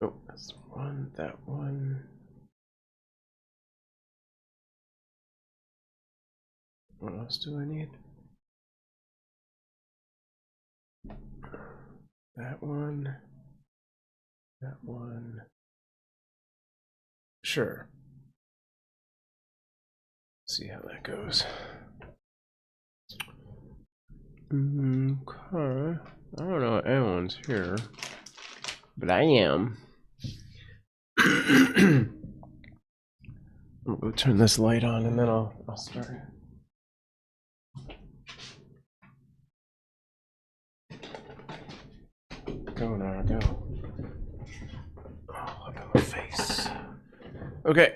Oh, that's one, that one. What else do I need? That one. That one. Sure. See how that goes. Okay. I don't know if anyone's here, but I am. I'll go turn this light on and then I'll start. Go now, go. Oh, look at my face. Okay.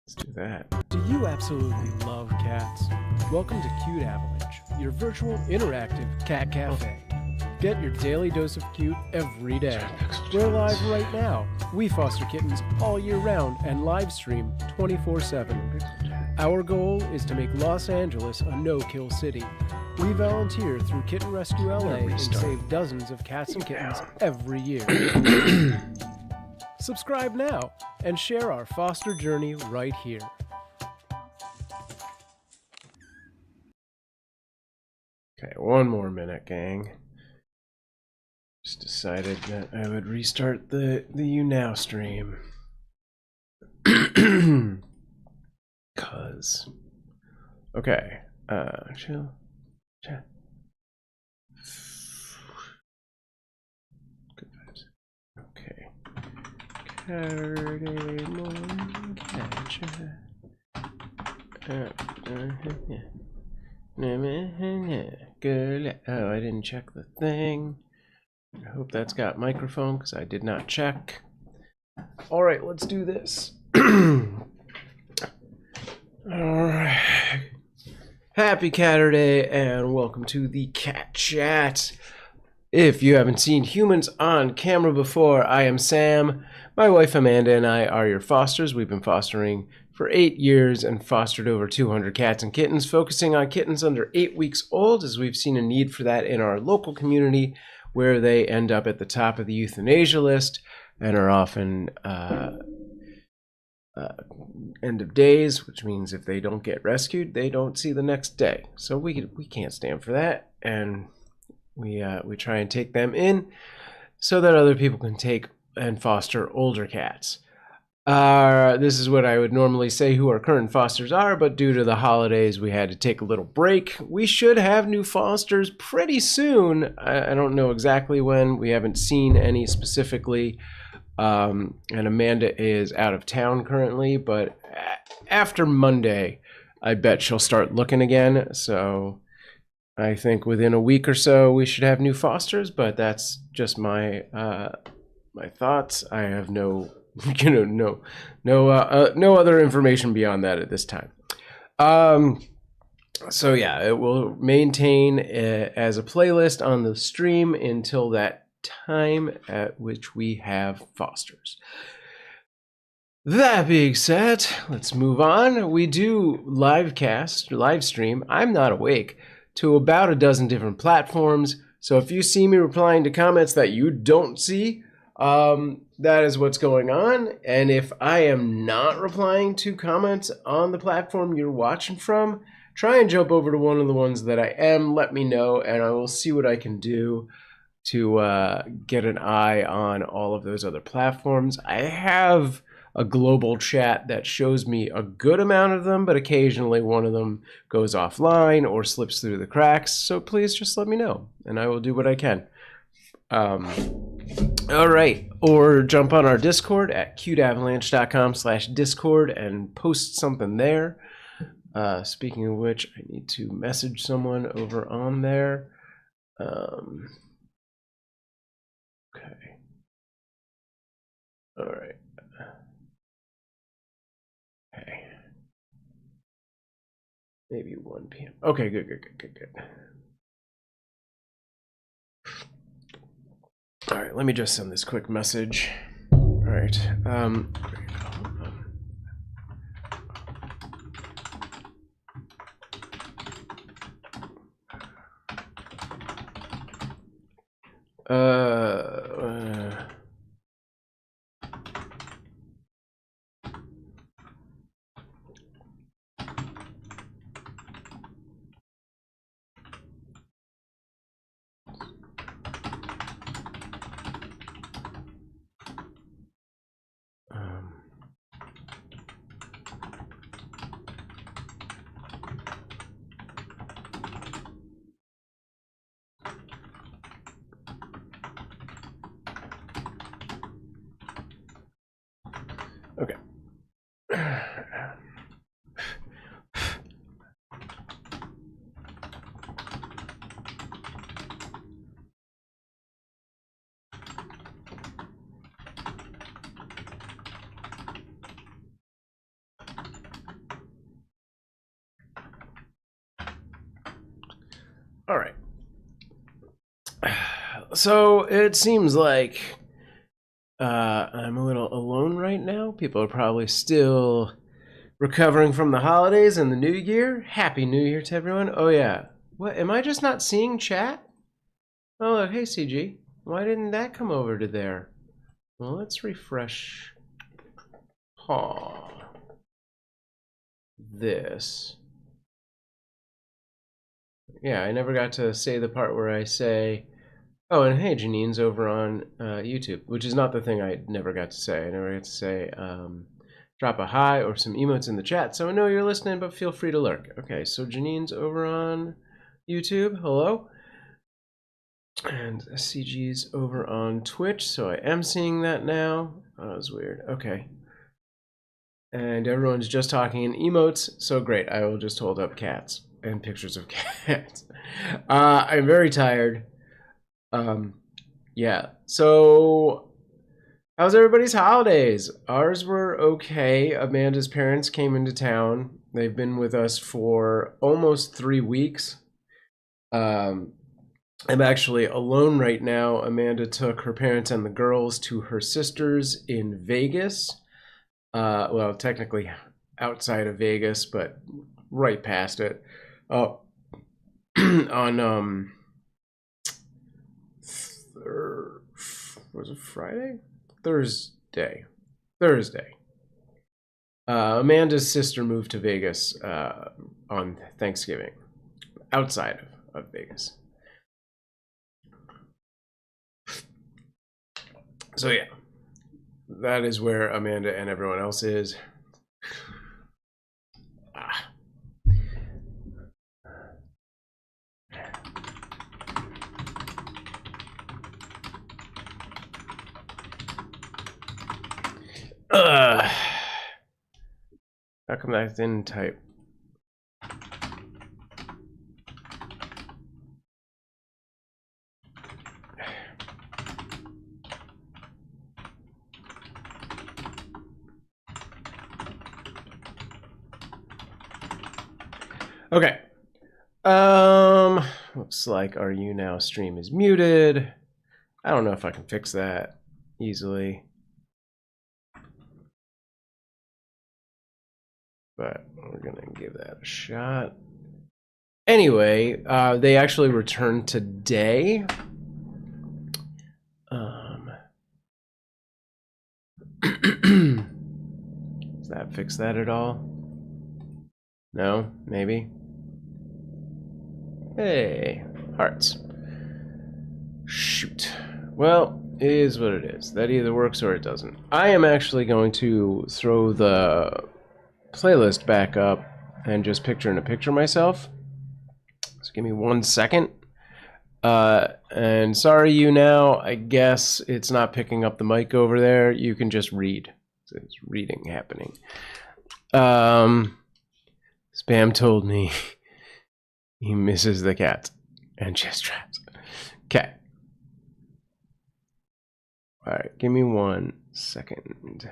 Let's do that. Do you absolutely love cats? Welcome to CuteAvalanche, your virtual interactive cat cafe. Get your daily dose of cute every day. We're live right now. We foster kittens all year round and live stream 24/7. Our goal is to make Los Angeles a no-kill city. We volunteer through Kitten Rescue LA and save dozens of cats and kittens every year. Subscribe now and share our foster journey right here. Okay, one more minute, gang. Just decided that I would restart the You Now stream. Cause. Okay. Chill. Chat. Good vibes. Okay. Saturday morning catch. Girl. Oh, I didn't check the thing. I hope that's got microphone because I did not check. All right, let's do this. All right. Happy Catterday and welcome to the Cat Chat. If you haven't seen humans on camera before, I am Sam. My wife Amanda and I are your fosters. We've been fostering for 8 years and fostered over 200 cats and kittens, focusing on kittens under 8 weeks old, as we've seen a need for that in our local community, where they end up at the top of the euthanasia list and are often end of days, which means if they don't get rescued, they don't see the next day. So we can't stand for that, and we try and take them in so that other people can take and foster older cats. This is what I would normally say who our current fosters are, but due to the holidays, we had to take a little break. We should have new fosters pretty soon. I don't know exactly when. We haven't seen any specifically. And Amanda is out of town currently, but after Monday, I bet she'll start looking again. So I think within a week or so, we should have new fosters, but that's just my my thoughts. I have no other information beyond that at this time. So yeah, it will maintain as a playlist on the stream until that time at which we have fosters. That being said, let's move on. We do live stream. I'm not awake to about a dozen different platforms. So if you see me replying to comments that you don't see, that is what's going on. And if I am not replying to comments on the platform you're watching from, try and jump over to one of the ones that I am. Let me know, and I will see what I can do to get an eye on all of those other platforms. I have a global chat that shows me a good amount of them, but occasionally one of them goes offline or slips through the cracks. So please just let me know, and I will do what I can. All right, or jump on our Discord at cuteavalanche.com/discord and post something there. Speaking of which, I need to message someone over on there. Okay. All right. Okay. Maybe 1 p.m. Okay, good. All right, let me just send this quick message. All right. Okay. All right. So it seems like I'm a little alone right now. People are probably still recovering from the holidays and the new year. Happy New Year to everyone. Oh, yeah. What? Am I just not seeing chat? Oh, look. Hey, CG. Why didn't that come over to there? Well, let's refresh. This. Yeah, I never got to say the part where I say, oh, and hey, Janine's over on YouTube, which is not the thing I never got to say. I never got to say, drop a hi or some emotes in the chat so I know you're listening, but feel free to lurk. Okay, so Janine's over on YouTube. Hello. And CG's over on Twitch, so I am seeing that now. Oh, that was weird. Okay. And everyone's just talking in emotes, so great. I will just hold up cats and pictures of cats. I'm very tired. Yeah. So, how's everybody's holidays? Ours were okay. Amanda's parents came into town. They've been with us for almost 3 weeks. I'm actually alone right now. Amanda took her parents and the girls to her sister's in Vegas. Well, technically outside of Vegas, but right past it. On was it Friday? Thursday. Amanda's sister moved to Vegas on Thanksgiving, outside of Vegas. So yeah, that is where Amanda and everyone else is. How come that didn't type? Okay. Looks like our You Now stream is muted. I don't know if I can fix that easily. But we're gonna give that a shot. Anyway, they actually returned today. Does that fix that at all? No? Maybe? Hey, hearts. Shoot. Well, it is what it is. That either works or it doesn't. I am actually going to throw the playlist back up and just picture myself. So give me 1 second. And sorry, You Now, I guess it's not picking up the mic over there. You can just read. So it's reading happening. Spam told me he misses the cat and chest traps. Okay. All right, give me 1 second.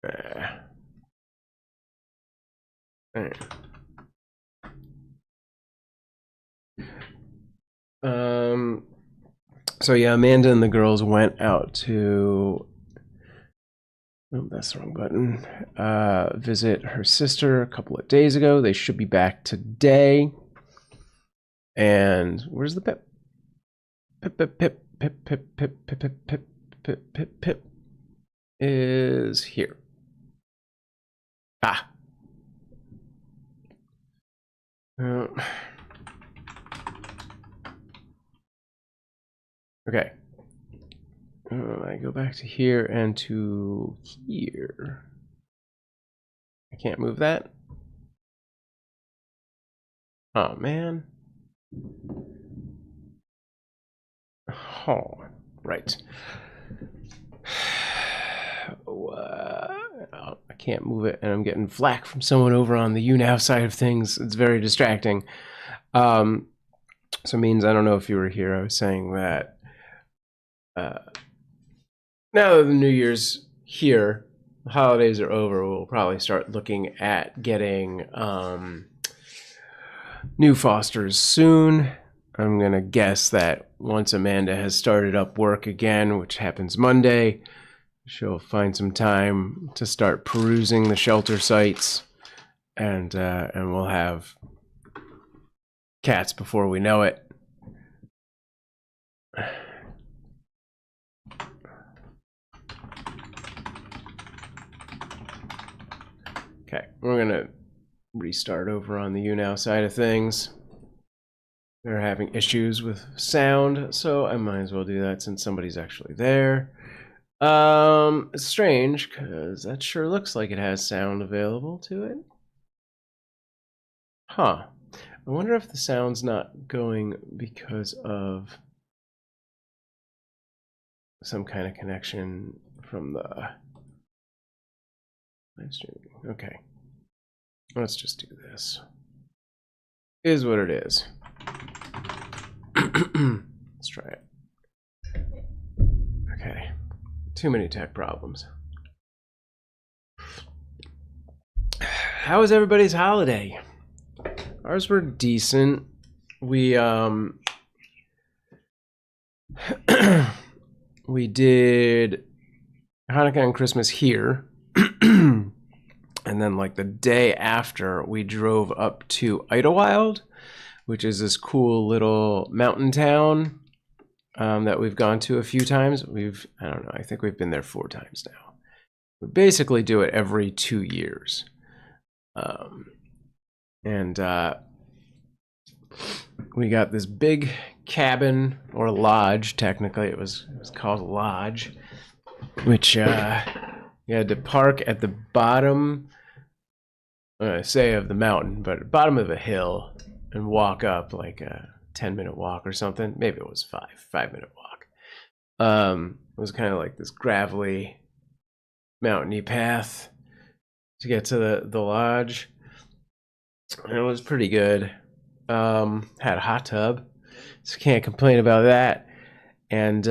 All right. So yeah, Amanda and the girls went out to, oh, that's the wrong button, visit her sister a couple of days ago. They should be back today. And where's the Pip? Pip, Pip, Pip, Pip, Pip, Pip, Pip, Pip, Pip, Pip, Pip, Pip is here. Ah. Okay. I go back to here and to here. I can't move that. Oh, man. Oh, right. I can't move it, and I'm getting flack from someone over on the YouNow side of things. It's very distracting. So Means, I don't know if you were here. I was saying that now that the New Year's here, the holidays are over, we'll probably start looking at getting new fosters soon. I'm going to guess that once Amanda has started up work again, which happens Monday, she'll find some time to start perusing the shelter sites, and we'll have cats before we know it. Okay, we're going to restart over on the YouNow side of things. They're having issues with sound, so I might as well do that since somebody's actually there. It's strange because that sure looks like it has sound available to it. Huh. I wonder if the sound's not going because of some kind of connection from the live streaming. Okay. Let's just do this. Is what it is. Let's try it. Okay. Too many tech problems. How was everybody's holiday? Ours were decent. We we did Hanukkah and Christmas here. And then like the day after, we drove up to Idlewild, which is this cool little mountain town that we've gone to a few times. I don't know, I think we've been there 4 times now. We basically do it every 2 years. We got this big cabin, or lodge, technically. It was called a lodge, which you had to park at the bottom, of the mountain, but at the bottom of a hill and walk up like a 10-minute walk or something. Maybe it was 5-minute walk. It was kind of like this gravelly, mountainy path to get to the lodge. And it was pretty good. Had a hot tub, so can't complain about that. And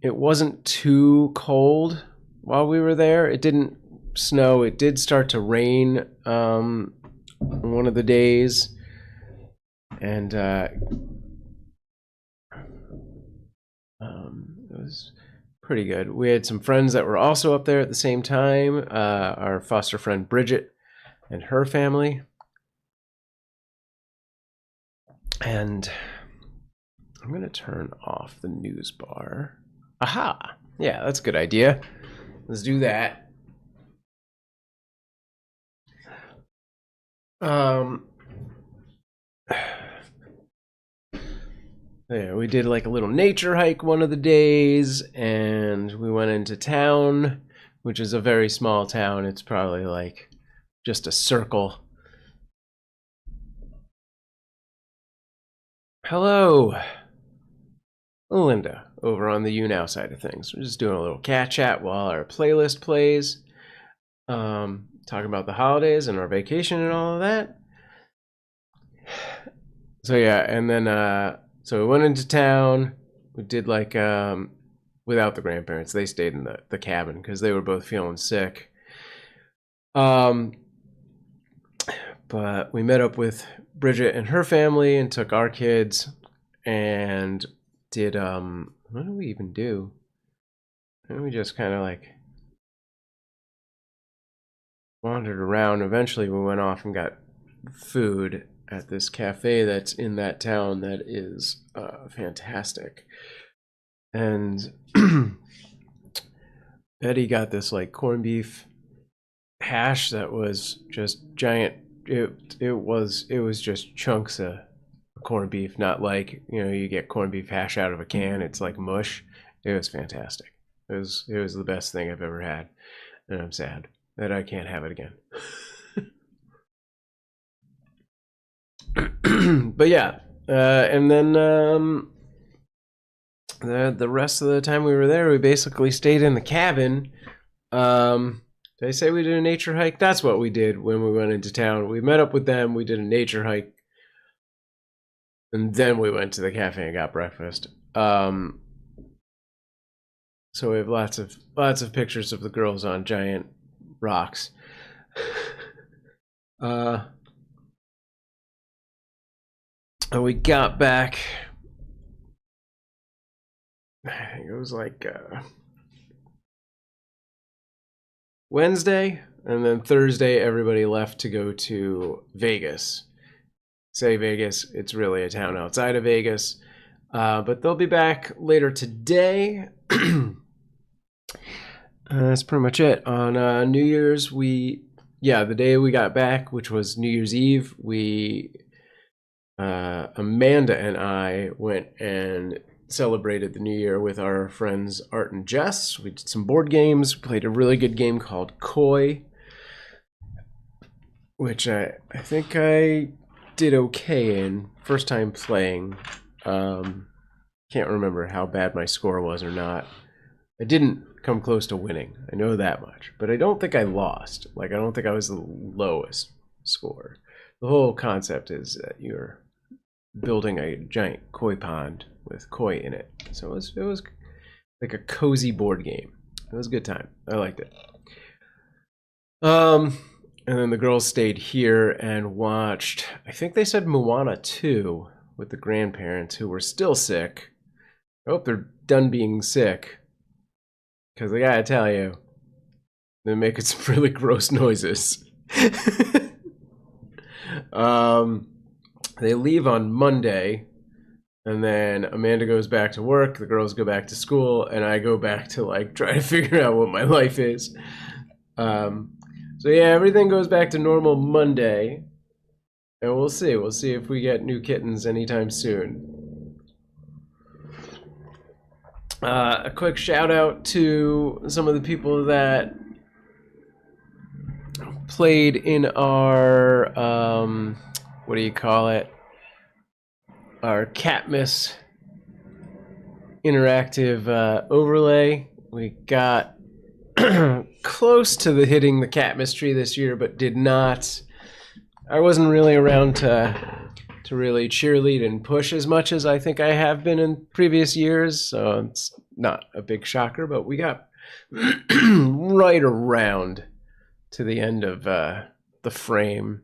it wasn't too cold while we were there. It didn't snow. It did start to rain one of the days, and it was pretty good. We had some friends that were also up there at the same time. Our foster friend Bridget and her family. And I'm going to turn off the news bar. Aha! Yeah, that's a good idea. Let's do that. Yeah, we did like a little nature hike one of the days, and we went into town, which is a very small town. It's probably like just a circle. Hello, Linda, over on the YouNow side of things. We're just doing a little cat chat while our playlist plays. Talking about the holidays and our vacation and all of that. So yeah, and then so we went into town. We did like without the grandparents. They stayed in the cabin because they were both feeling sick. But we met up with Bridget and her family and took our kids and did what did we even do? And we just kind of like wandered around. Eventually we went off and got food, at this cafe that's in that town that is fantastic. And Eddie got this like corned beef hash that was just giant. It was just chunks of corned beef, not like, you know, you get corned beef hash out of a can. It's like mush. It was fantastic. It was the best thing I've ever had, and I'm sad that I can't have it again. But yeah, and then the rest of the time we were there, we basically stayed in the cabin. Did I say we did a nature hike? That's what we did when we went into town. We met up with them, we did a nature hike, and then we went to the cafe and got breakfast. So we have lots of pictures of the girls on giant rocks. And we got back, I think it was like Wednesday, and then Thursday everybody left to go to Vegas. Say Vegas, it's really a town outside of Vegas. But they'll be back later today. That's pretty much it. On New Year's, the day we got back, which was New Year's Eve, Amanda and I went and celebrated the new year with our friends Art and Jess. We did some board games, played a really good game called Koi, which I think I did okay in. First time playing. Can't remember how bad my score was or not. I didn't come close to winning, I know that much, but I don't think I lost. Like, I don't think I was the lowest score. The whole concept is that you're building a giant koi pond with koi in it. So it was like a cozy board game. It was a good time. I liked it. And then the girls stayed here and watched, I think they said Moana 2 with the grandparents who were still sick. I hope they're done being sick, because I gotta tell you, they're making some really gross noises. They leave on Monday, and then Amanda goes back to work, the girls go back to school, and I go back to like try to figure out what my life is. So yeah, everything goes back to normal Monday, and we'll see if we get new kittens anytime soon. A quick shout out to some of the people that played in our what do you call it? Our Catmas interactive overlay. We got close to hitting the Catmas tree this year, but did not. I wasn't really around to really cheerlead and push as much as I think I have been in previous years, so it's not a big shocker, but we got right around to the end of the frame,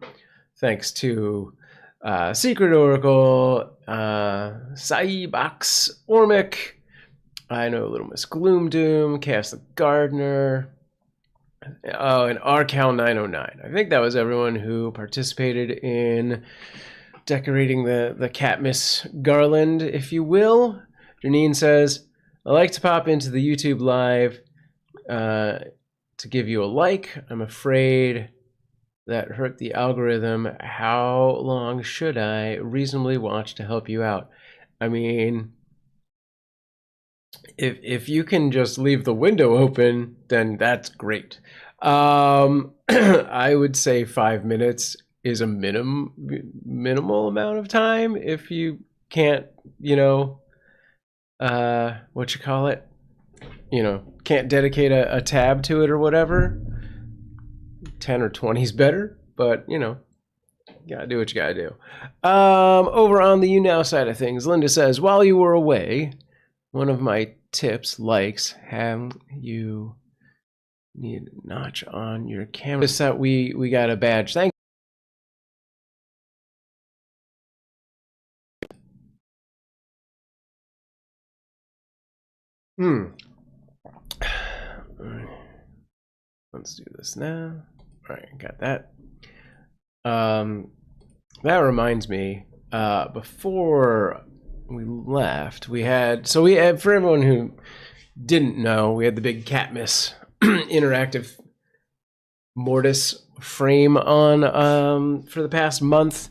thanks to Secret Oracle, Saibox, Ormic, I know Little Miss Gloom Doom, Chaos the Gardener, oh, and RCal909. I think that was everyone who participated in decorating the Catmas garland, if you will. Janine says, I like to pop into the YouTube live to give you a like. I'm afraid that hurt the algorithm. How long should I reasonably watch to help you out? I mean, if you can just leave the window open, then that's great. I would say 5 minutes is a minimal amount of time. If you can't, what you call it, can't dedicate a tab to it or whatever, 10 or 20 is better, but gotta do what you gotta do. Over on the YouNow side of things, Linda says, while you were away, one of my tips likes have you need a notch on your camera. Just that we got a badge. Thank Let's do this now. All right, got that. That reminds me, before we left, we had, for everyone who didn't know, we had the big Catmas interactive mortise frame on for the past month.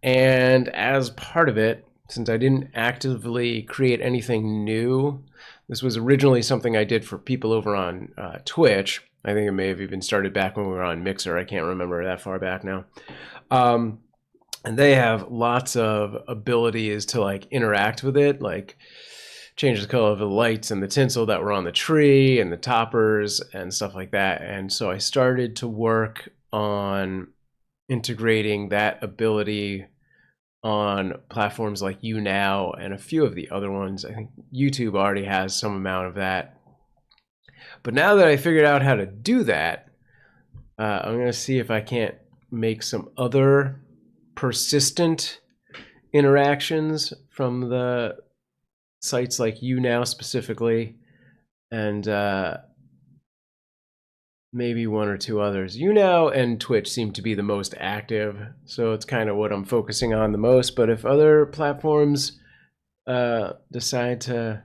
And as part of it, since I didn't actively create anything new, this was originally something I did for people over on Twitch. I think it may have even started back when we were on Mixer. I can't remember that far back now. And they have lots of abilities to like interact with it, like change the color of the lights and the tinsel that were on the tree and the toppers and stuff like that. And so I started to work on integrating that ability on platforms like YouNow and a few of the other ones. I think YouTube already has some amount of that. But now that I figured out how to do that, I'm going to see if I can't make some other persistent interactions from the sites like YouNow specifically, and maybe one or two others. YouNow and Twitch seem to be the most active, so it's kind of what I'm focusing on the most. But if other platforms decide to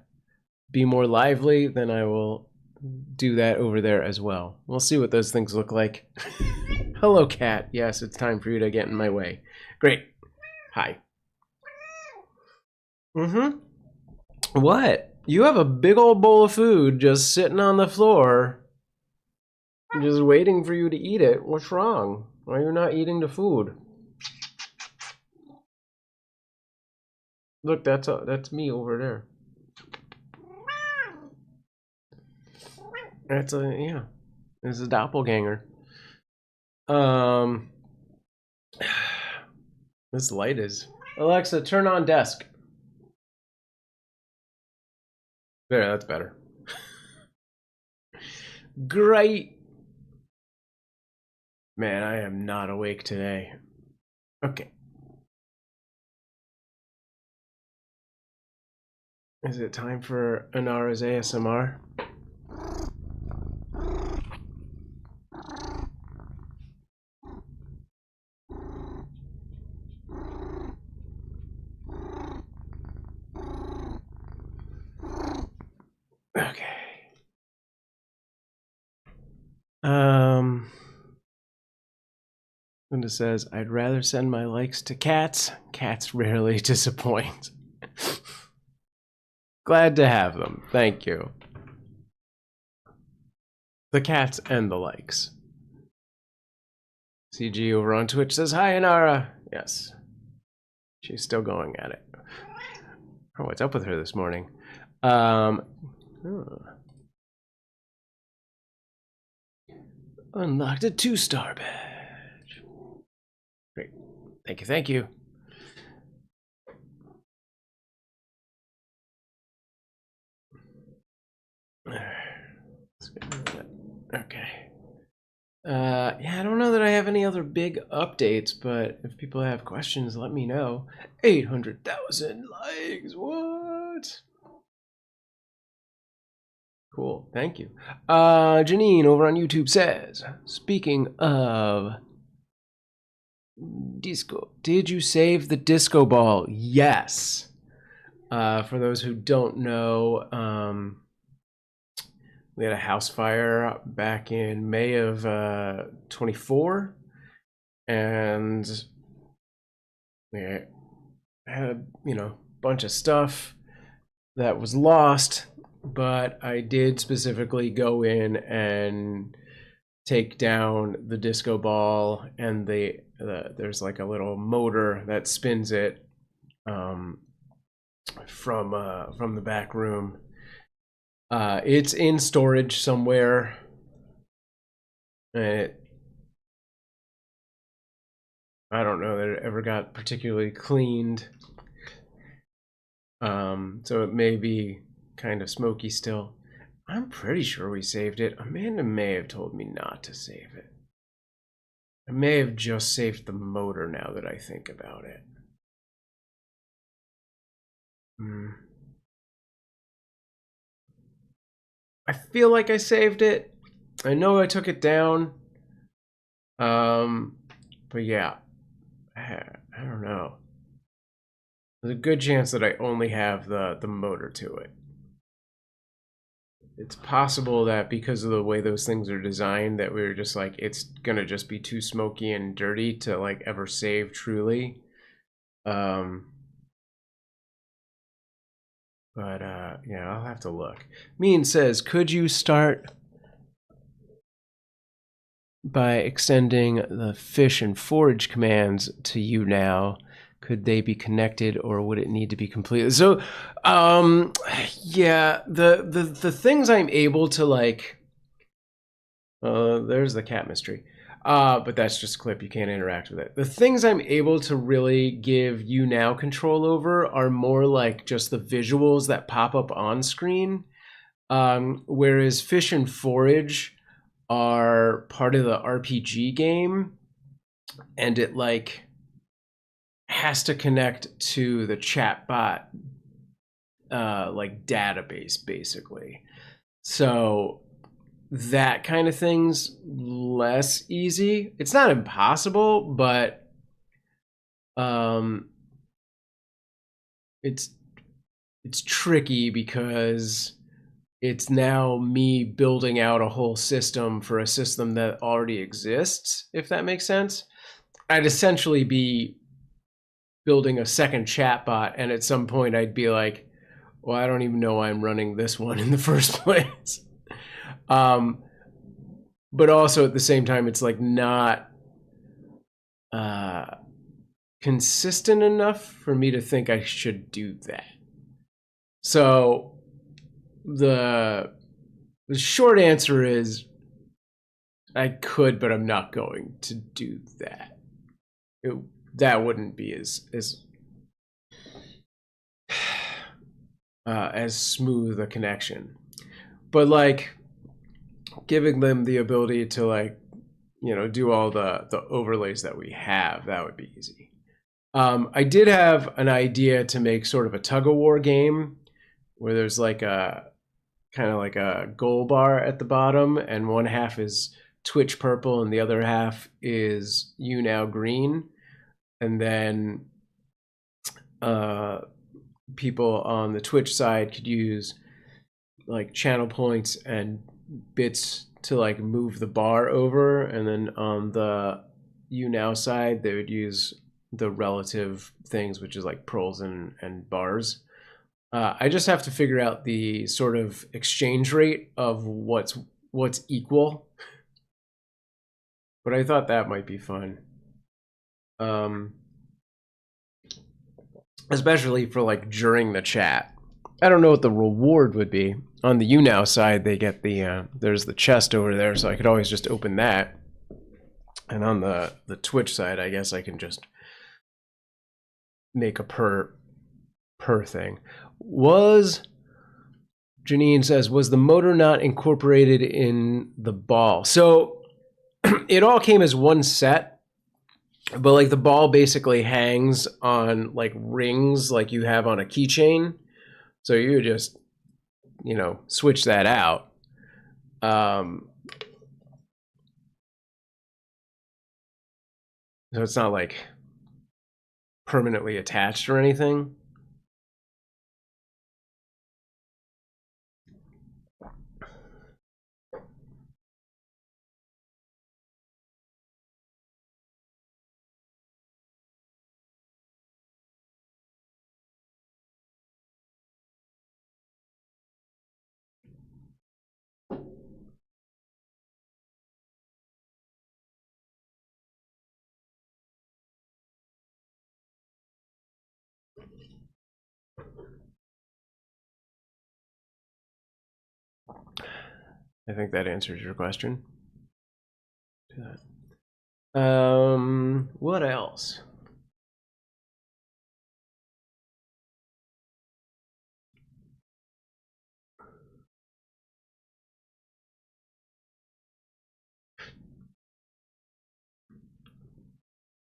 be more lively, then I will do that over there as well. We'll see what those things look like. Hello, cat. Yes, it's time for you to get in my way. Great. Hi. What? You have a big old bowl of food just sitting on the floor, just waiting for you to eat it. What's wrong? Why are you not eating the food? Look, that's me over there. That's it's a doppelganger. This light is... Alexa, turn on desk. There, that's better. Great. Man, I am not awake today. Okay. Is it time for Anara's ASMR? Okay. Linda says, I'd rather send my likes to cats. Cats rarely disappoint. Glad to have them. Thank you. The cats and the likes. CG over on Twitch says, hi, Anara. Yes. She's still going at it. Oh, what's up with her this morning? Unlocked a 2-star badge. Great. Thank you, thank you. Okay. Yeah, I don't know that I have any other big updates, but if people have questions, let me know. 800,000 likes, what? Cool, thank you. Janine over on YouTube says, speaking of disco, did you save the disco ball? Yes. For those who don't know, we had a house fire back in May of 24, and we had a bunch of stuff that was lost, but I did specifically go in and take down the disco ball, and there's like a little motor that spins it from the back room. It's in storage somewhere. I don't know that it ever got particularly cleaned. So it may be kind of smoky still. I'm pretty sure we saved it. Amanda may have told me not to save it. I may have just saved the motor now that I think about it. I feel like I saved it. I know I took it down. But yeah, I don't know. There's a good chance that I only have the motor to it. It's possible that because of the way those things are designed, that we were just like, it's gonna just be too smoky and dirty to like ever save truly. But yeah, I'll have to look. Mean says, could you start by extending the fish and forage commands to you now? Could they be connected, or would it need to be completed? So, yeah, the things I'm able to like, there's the cat mystery. But that's just a clip. You can't interact with it. The things I'm able to really give you now control over are more like just the visuals that pop up on screen. Whereas fish and forage are part of the RPG game, and it like has to connect to the chatbot like database basically. So that kind of thing's less easy. It's not impossible, but it's tricky because it's now me building out a whole system for a system that already exists, if that makes sense. I'd essentially be building a second chatbot, and at some point I'd be like, well, I don't even know why I'm running this one in the first place. But also at the same time, it's like not consistent enough for me to think I should do that. So the short answer is I could, but I'm not going to do that. That wouldn't be as smooth a connection. But like giving them the ability to like, you know, do all the overlays that we have, that would be easy. I did have an idea to make sort of a tug-of-war game where there's like a kind of like a goal bar at the bottom, and one half is Twitch purple and the other half is you now green. And then people on the Twitch side could use like channel points and bits to like move the bar over, and then on the you now side they would use the relative things, which is like pearls and bars. I just have to figure out the sort of exchange rate of what's equal, but I thought that might be fun. Especially for like during the chat. I don't know what the reward would be. On the YouNow side, they get the there's the chest over there, so I could always just open that. And on the Twitch side, I guess I can just make a per thing. Janine says, was the motor not incorporated in the ball? So it all came as one set, but like the ball basically hangs on like rings like you have on a keychain. So you just, you know, switch that out. So it's not like permanently attached or anything. I think that answers your question. What else?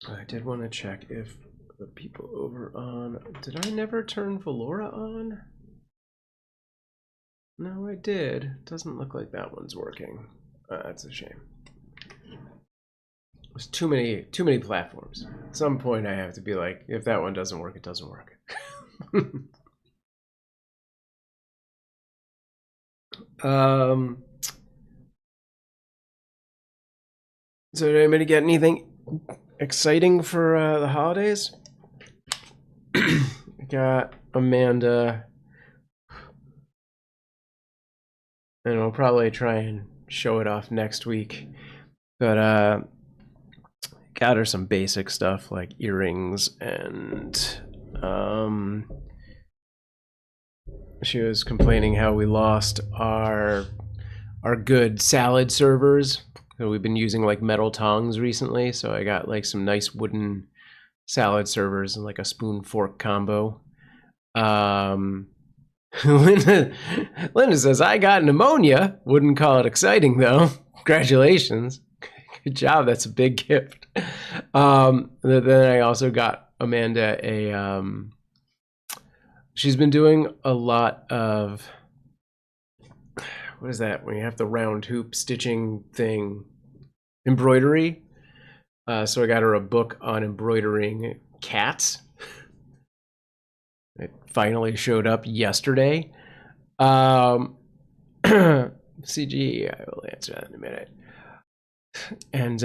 I did want to check if the people over on... Did I never turn Valora on? No, I did. Doesn't look like that one's working. That's a shame. There's too many platforms. At some point, I have to be like, if that one doesn't work, it doesn't work. So did anybody get anything exciting for the holidays? Got Amanda, and I'll probably try and show it off next week. But got her some basic stuff like earrings, and she was complaining how we lost our good salad servers. So we've been using like metal tongs recently, so I got like some nice wooden salad servers and like a spoon fork combo. Linda says, I got pneumonia. Wouldn't call it exciting though. Congratulations. Good job. That's a big gift. Then I also got Amanda a she's been doing a lot of, what is that when you have the round hoop stitching thing, embroidery. So I got her a book on embroidering cats. It finally showed up yesterday. CG, I will answer that in a minute. And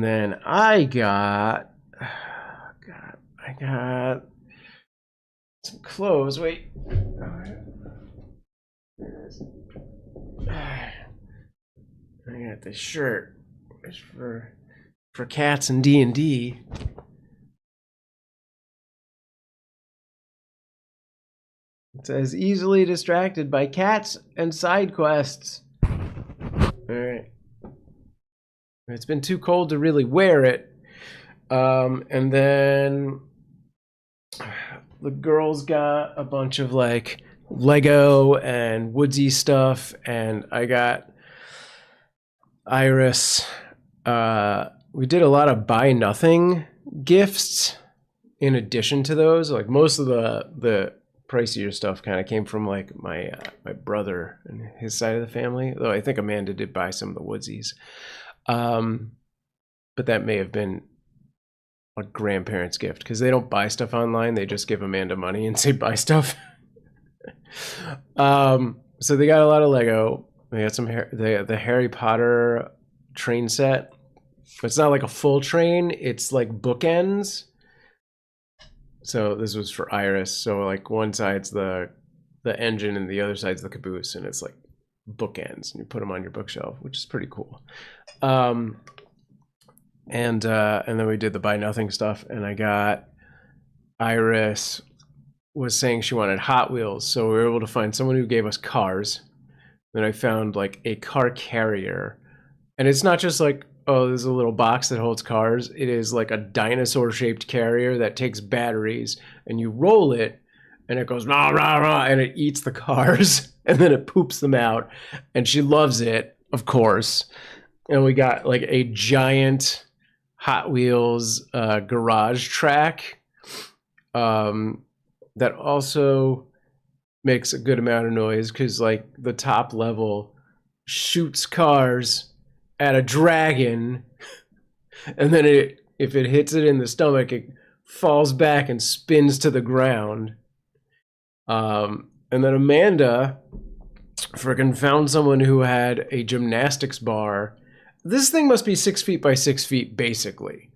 then I got some clothes. Wait. I got this shirt. It's for cats and D&D. It says easily distracted by cats and side quests. Alright. It's been too cold to really wear it. And then the girls got a bunch of like Lego and woodsy stuff, and I got Iris. We did a lot of buy nothing gifts in addition to those. Like most of the pricier stuff kind of came from like my brother and his side of the family, though I think Amanda did buy some of the woodsies. But that may have been a grandparent's gift because they don't buy stuff online. They just give Amanda money and say buy stuff. So they got a lot of Lego. They got some the Harry Potter train set. It's not like a full train. It's like bookends. So this was for Iris. So like one side's the engine and the other side's the caboose, and it's like bookends, and you put them on your bookshelf, which is pretty cool. And then we did the buy nothing stuff, and I got Iris was saying she wanted Hot Wheels, so we were able to find someone who gave us cars. Then I found like a car carrier, and it's not just like, oh, there's a little box that holds cars. It is like a dinosaur-shaped carrier that takes batteries, and you roll it, and it goes rah, rah, rah, and it eats the cars, and then it poops them out. And she loves it, of course. And we got like a giant Hot Wheels garage track that also makes a good amount of noise because like the top level shoots cars at a dragon, and then if it hits it in the stomach, it falls back and spins to the ground. And then Amanda freaking found someone who had a gymnastics bar. This thing must be 6 feet by 6 feet, basically.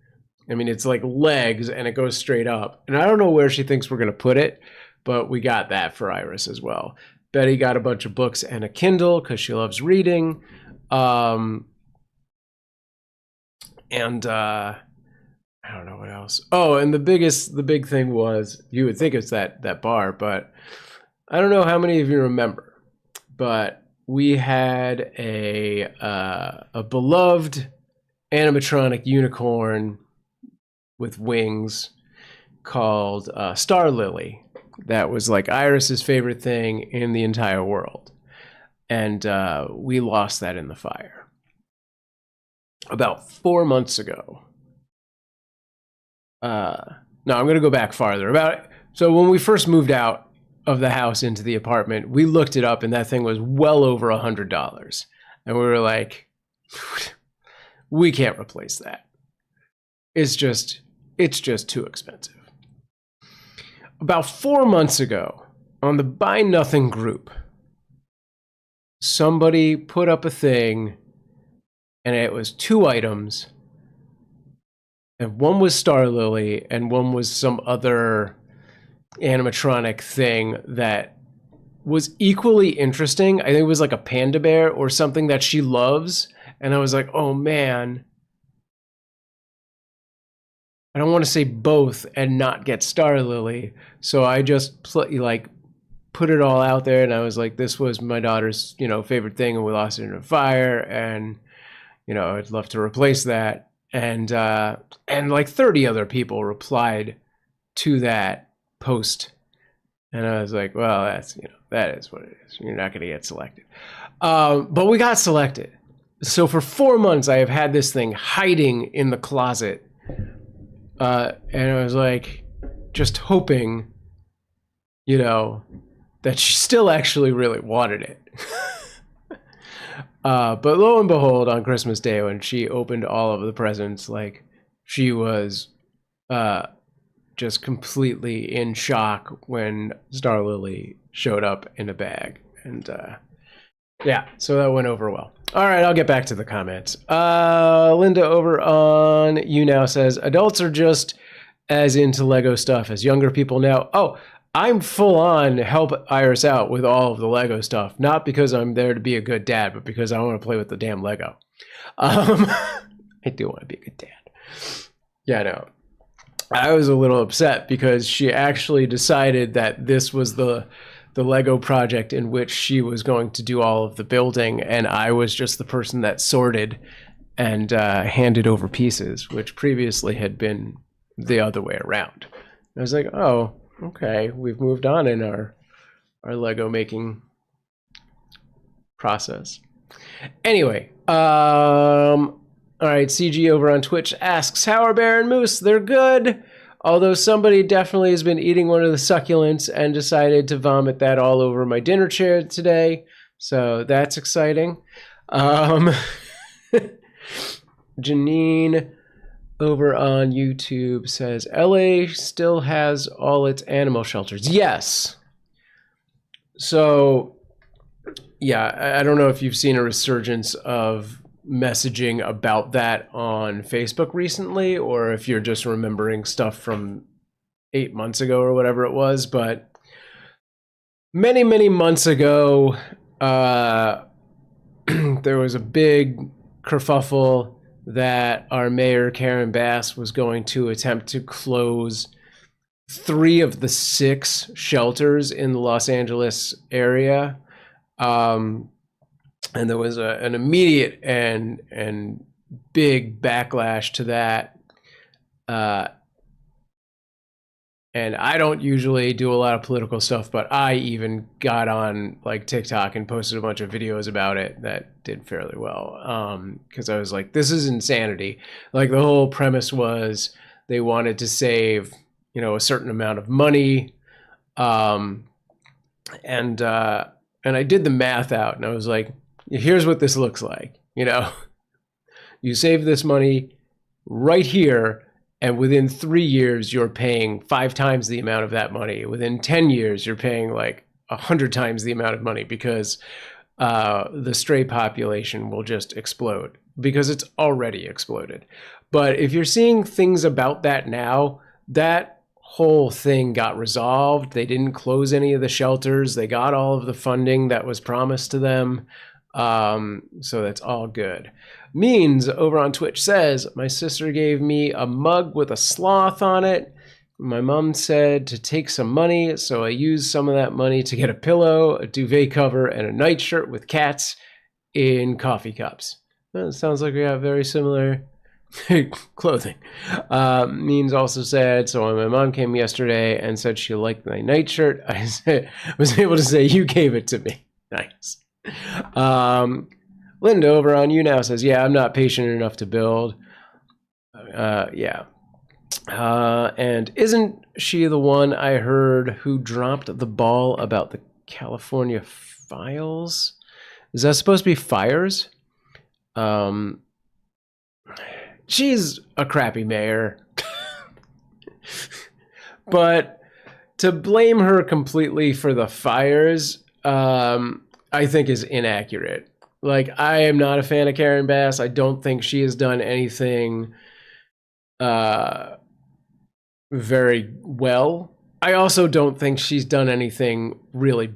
I mean, it's like legs and it goes straight up. And I don't know where she thinks we're going to put it, but we got that for Iris as well. Betty got a bunch of books and a Kindle because she loves reading. And I don't know what else. Oh, and the big thing was, you would think it's that bar, but I don't know how many of you remember, but we had a beloved animatronic unicorn with wings called Star Lily. That was like Iris's favorite thing in the entire world. And we lost that in the fire about 4 months ago. No, I'm going to go back farther. So when we first moved out of the house into the apartment, we looked it up, and that thing was well over $100. And we were like, We can't replace that. It's just too expensive. About 4 months ago, on the Buy Nothing group, somebody put up a thing, and it was 2 items, and one was Star Lily, and one was some other animatronic thing that was equally interesting. I think it was like a panda bear or something that she loves, and I was like, oh man, I don't want to say both and not get Star Lily. So I just put it all out there, and I was like, this was my daughter's, favorite thing, and we lost it in a fire, and I'd love to replace that. And like 30 other people replied to that post, and I was like, well, that's that is what it is. You're not going to get selected, but we got selected. So for 4 months, I have had this thing hiding in the closet. And I was like, just hoping, that she still actually really wanted it. But lo and behold, on Christmas Day, when she opened all of the presents, like, she was just completely in shock when Star Lily showed up in a bag. And yeah, so that went over well. All right, I'll get back to the comments. Linda over on YouNow says, adults are just as into Lego stuff as younger people now. Oh, I'm full on help Iris out with all of the Lego stuff. Not because I'm there to be a good dad, but because I want to play with the damn Lego. I do want to be a good dad. Yeah, no. I was a little upset because she actually decided that this was the Lego project in which she was going to do all of the building, and I was just the person that sorted and handed over pieces, which previously had been the other way around. I was like, oh, okay, we've moved on in our Lego making process. Anyway, all right, CG over on Twitch asks, how are Bear and Moose? They're good. Although somebody definitely has been eating one of the succulents and decided to vomit that all over my dinner chair today. So that's exciting. Janine over on YouTube says, LA still has all its animal shelters. Yes. So, yeah, I don't know if you've seen a resurgence of messaging about that on Facebook recently, or if you're just remembering stuff from 8 months ago or whatever it was, but many months ago there was a big kerfuffle that our mayor Karen Bass was going to attempt to close 3 of the 6 shelters in the Los Angeles area. And there was an immediate and big backlash to that. And I don't usually do a lot of political stuff, but I even got on like TikTok and posted a bunch of videos about it that did fairly well. Because I was like, this is insanity. Like, the whole premise was they wanted to save, a certain amount of money. And I did the math out, and I was like, here's what this looks like. You save this money right here, and within 3 years, you're paying 5 times the amount of that money. Within 10 years, you're paying like 100 times the amount of money, because the stray population will just explode, because it's already exploded. But if you're seeing things about that now, that whole thing got resolved. They didn't close any of the shelters. They got all of the funding that was promised to them. So that's all good. Means over on Twitch says, my sister gave me a mug with a sloth on it. My mom said to take some money, so I used some of that money to get a pillow, a duvet cover, and a nightshirt with cats in coffee cups. Well, it sounds like we have very similar clothing. Means also said, so when my mom came yesterday and said she liked my nightshirt, I was able to say, you gave it to me. Nice. Linda over on YouNow says, yeah, I'm not patient enough to build. Yeah. And isn't she the one I heard who dropped the ball about the California files? Is that supposed to be fires? she's a crappy mayor. But to blame her completely for the fires, I think is inaccurate. Like, I am not a fan of Karen Bass. I don't think she has done anything very well. I also don't think she's done anything really,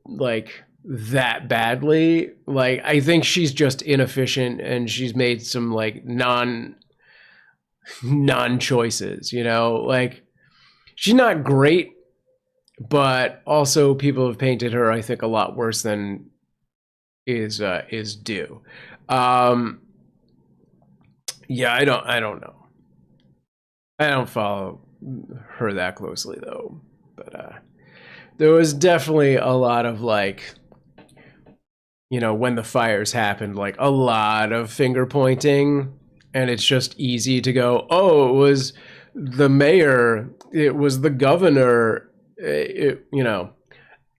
like, that badly. Like, I think she's just inefficient, and she's made some, like, non-choices, you know? Like, she's not great, but also people have painted her, I think, a lot worse than is due. Yeah, I don't know. I don't follow her that closely though, but there was definitely a lot of, like, you know, when the fires happened, like a lot of finger pointing, and it's just easy to go, oh, it was the mayor, it was the governor, you know,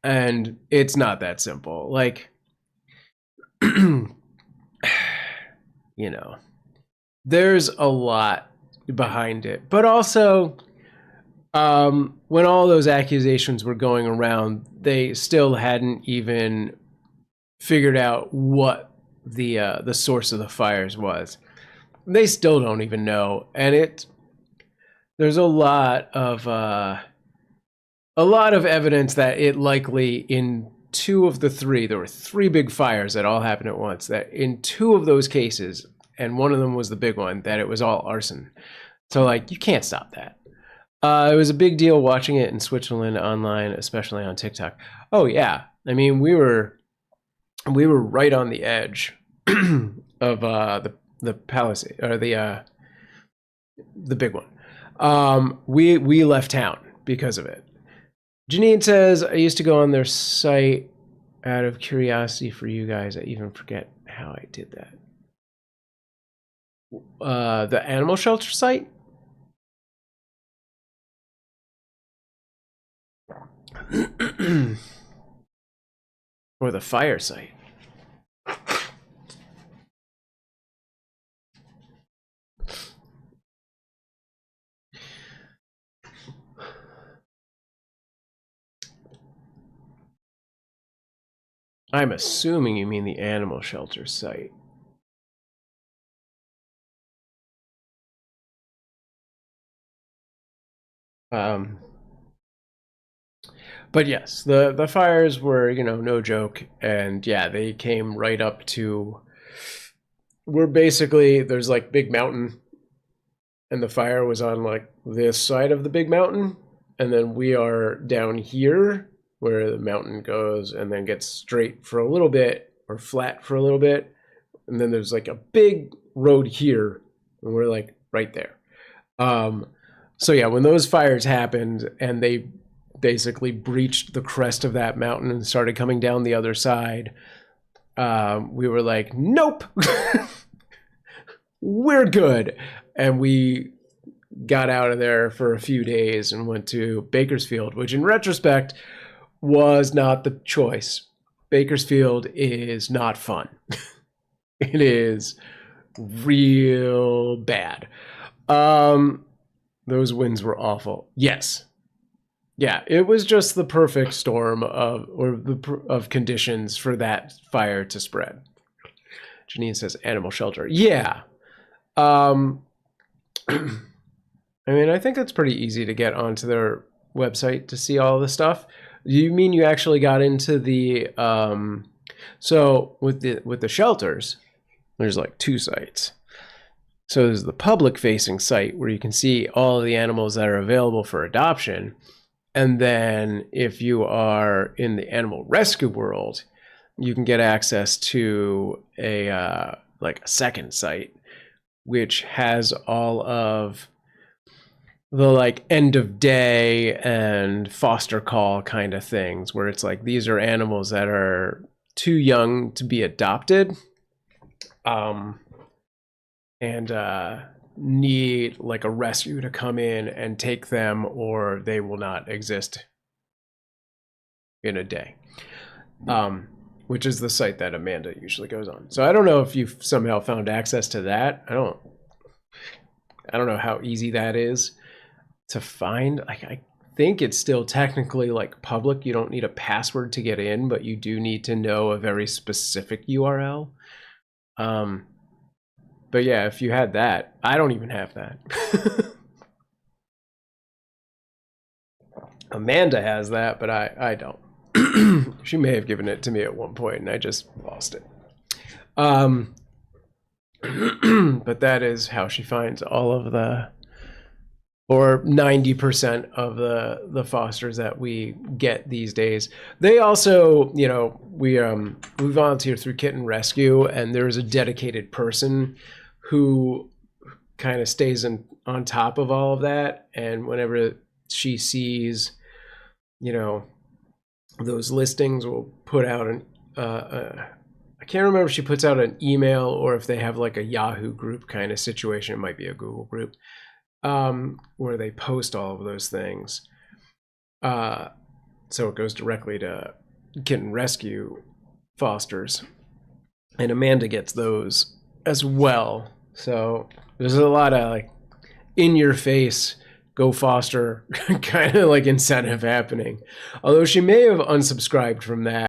and it's not that simple. Like, you know, there's a lot behind it, but also when all those accusations were going around, they still hadn't even figured out what the source of the fires was. They still don't even know, and there's a lot of evidence that it likely, in 2 of the 3, there were 3 big fires that all happened at once, that in 2 of those cases, and one of them was the big one, that it was all arson. So, like, you can't stop that. It was a big deal watching it in Switzerland online, especially on TikTok. Oh yeah, I mean, we were right on the edge of the Palisade, or the big one. We left town because of it. Janine says, I used to go on their site out of curiosity for you guys. I even forget how I did that. The animal shelter site? Or the fire site? I'm assuming you mean the animal shelter site. But yes, the fires were, you know, no joke, and yeah, they came right up to, we're basically, there's like big mountain, and the fire was on like this side of the big mountain, and then we are down here where the mountain goes and then gets straight for a little bit, or flat for a little bit, and then there's like a big road here, and we're like right there. So yeah, when those fires happened and they basically breached the crest of that mountain and started coming down the other side, we were like, nope, we're good. And we got out of there for a few days and went to Bakersfield, which in retrospect was not the choice. Bakersfield is not fun. It is real bad. Those winds were awful. Yes. Yeah, it was just the perfect storm of conditions for that fire to spread. Janine says animal shelter. Yeah. I mean, I think it's pretty easy to get onto their website to see all the stuff. You mean you actually got into the so with the shelters, there's like 2 sites. So there's the public facing site where you can see all of the animals that are available for adoption. And then if you are in the animal rescue world, you can get access to a like a second site, which has all of the like end of day and foster call kind of things, where it's like, these are animals that are too young to be adopted, and need like a rescue to come in and take them, or they will not exist in a day, which is the site that Amanda usually goes on. So I don't know if you've somehow found access to that. I don't I don't know how easy that is to find. Like, I think it's still technically like public. You don't need a password to get in, but you do need to know a very specific URL. But yeah, if you had that, I don't even have that. Amanda has that, but I don't. She may have given it to me at one point and I just lost it. But that is how she finds all of the, or 90% of the fosters that we get these days. They also, you know, we volunteer through Kitten Rescue, and there's a dedicated person who kind of stays on top of all of that. And whenever she sees, you know, those listings, will put out an I can't remember if she puts out an email or if they have like a Yahoo group kind of situation. It might be a Google group, where they post all of those things. So it goes directly to Kitten Rescue fosters, and Amanda gets those as well. So there's a lot of like in your face, go foster kind of like incentive happening. Although she may have unsubscribed from that.